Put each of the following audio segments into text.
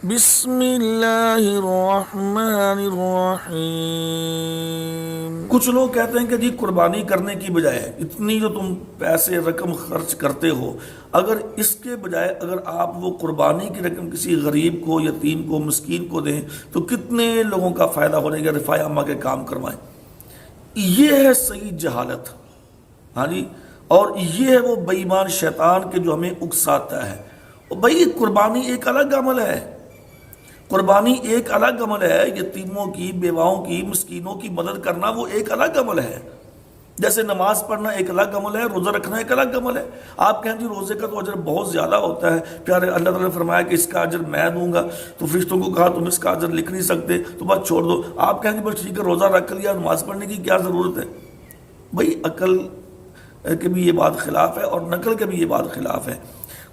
بسم اللہ الرحمن الرحیم۔ کچھ لوگ کہتے ہیں کہ جی قربانی کرنے کی بجائے اتنی جو تم پیسے رقم خرچ کرتے ہو، اگر اس کے بجائے اگر آپ وہ قربانی کی رقم کسی غریب کو، یتیم کو، مسکین کو دیں تو کتنے لوگوں کا فائدہ ہونے گا، رفاع عامہ کے کام کروائیں۔ یہ ہے صحیح جہالت، ہاں جی، اور یہ ہے وہ بے ایمان شیطان کے جو ہمیں اکساتا ہے۔ بھائی قربانی ایک الگ عمل ہے، قربانی ایک الگ عمل ہے، یتیموں کی، بیواؤں کی، مسکینوں کی مدد کرنا وہ ایک الگ عمل ہے۔ جیسے نماز پڑھنا ایک الگ عمل ہے، روزہ رکھنا ایک الگ عمل ہے۔ آپ کہیں جی روزے کا تو اجر بہت زیادہ ہوتا ہے، پیارے اللہ تعالیٰ نے فرمایا کہ اس کا اجر میں دوں گا، تو فرشتوں کو کہا تم اس کا اجر لکھ نہیں سکتے تو بس چھوڑ دو۔ آپ کہیں جی بس ٹھیک ہے روزہ رکھ لیا، نماز پڑھنے کی کیا ضرورت ہے؟ بھائی عقل کے بھی یہ بات خلاف ہے اور نقل کے بھی یہ بات خلاف ہے۔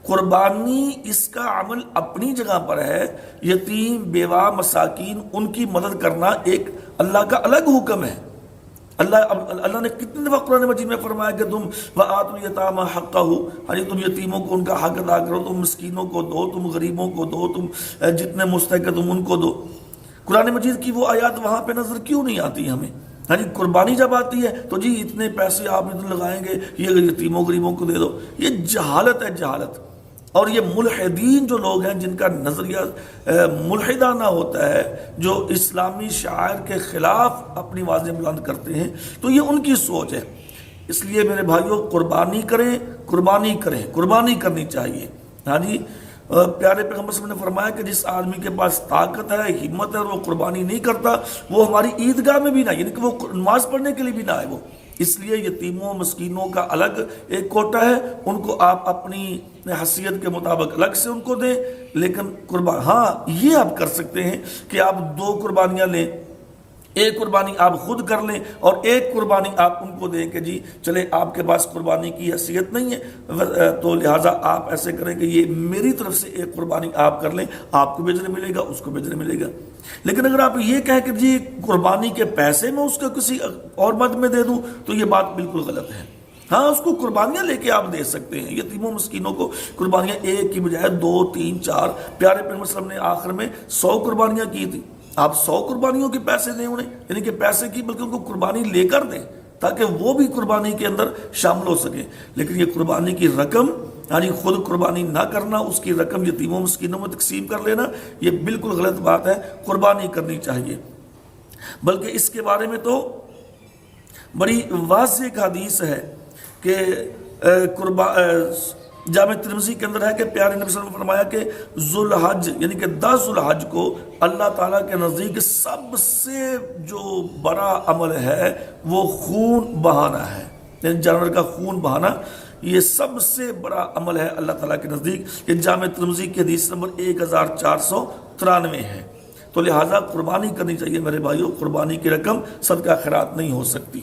قربانی اس کا عمل اپنی جگہ پر ہے، یتیم، بیوہ، مساکین ان کی مدد کرنا ایک اللہ کا الگ حکم ہے۔ اللہ نے کتنی دفعہ قرآن مجید میں فرمایا کہ تم وَآتُوا الْيَتَامَى حَقَّهُ، یعنی تم یتیموں کو ان کا حق ادا کرو، تم مسکینوں کو دو، تم غریبوں کو دو، تم جتنے مستحق تم ان کو دو۔ قرآن مجید کی وہ آیات وہاں پہ نظر کیوں نہیں آتی ہمیں؟ ہاں جی، قربانی جب آتی ہے تو جی اتنے پیسے آپ ادھر لگائیں گے، یہ یتیموں غریبوں کو دے دو۔ یہ جہالت ہے، جہالت۔ اور یہ ملحدین جو لوگ ہیں جن کا نظریہ ملحدانہ ہوتا ہے، جو اسلامی شعائر کے خلاف اپنی آوازیں بلند کرتے ہیں، تو یہ ان کی سوچ ہے۔ اس لیے میرے بھائیوں قربانی کریں، قربانی کریں، قربانی کرنی چاہیے۔ ہاں جی، پیارے پیغمبر صلی اللہ علیہ وسلم نے فرمایا کہ جس آدمی کے پاس طاقت ہے، ہمت ہے اور وہ قربانی نہیں کرتا، وہ ہماری عیدگاہ میں بھی نہ، یعنی کہ وہ نماز پڑھنے کے لیے بھی نہ آئے وہ۔ اس لیے یتیموں مسکینوں کا الگ ایک کوٹا ہے، ان کو آپ اپنی حیثیت کے مطابق الگ سے ان کو دیں، لیکن ہاں یہ آپ کر سکتے ہیں کہ آپ دو قربانیاں لیں، ایک قربانی آپ خود کر لیں اور ایک قربانی آپ ان کو دیں کہ جی چلے آپ کے پاس قربانی کی حیثیت نہیں ہے تو لہٰذا آپ ایسے کریں کہ یہ میری طرف سے ایک قربانی آپ کر لیں، آپ کو بھی اجر ملے گا، اس کو بھی اجر ملے گا۔ لیکن اگر آپ یہ کہیں کہ جی قربانی کے پیسے میں اس کو کسی اور مد میں دے دوں تو یہ بات بالکل غلط ہے۔ ہاں اس کو قربانیاں لے کے آپ دے سکتے ہیں، یتیموں مسکینوں کو قربانیاں ایک کی بجائے 2، 3، 4۔ پیارے پیغمبر صلی اللہ علیہ وسلم نے آخر میں 100 قربانیاں کی تھی، آپ 100 قربانیوں کے پیسے دیں انہیں، یعنی کہ پیسے کی بلکہ ان کو قربانی لے کر دیں تاکہ وہ بھی قربانی کے اندر شامل ہو سکیں۔ لیکن یہ قربانی کی رقم، یعنی خود قربانی نہ کرنا، اس کی رقم یتیموں مسکینوں میں تقسیم کر لینا، یہ بالکل غلط بات ہے۔ قربانی کرنی چاہیے۔ بلکہ اس کے بارے میں تو بڑی واضح ایک حدیث ہے کہ جامع ترمذی کے اندر ہے کہ پیارے نبی صلی اللہ علیہ وسلم نے فرمایا کہ ذوالحج یعنی کہ 10 ذوالحج کو اللہ تعالیٰ کے نزدیک سب سے جو بڑا عمل ہے وہ خون بہانا ہے، یعنی جانور کا خون بہانا، یہ سب سے بڑا عمل ہے اللہ تعالیٰ کے نزدیک۔ یہ جامع ترمذی کی حدیث نمبر 1493 ہے۔ تو لہٰذا قربانی کرنی چاہیے میرے بھائیوں، قربانی کی رقم صدقہ خیرات نہیں ہو سکتی۔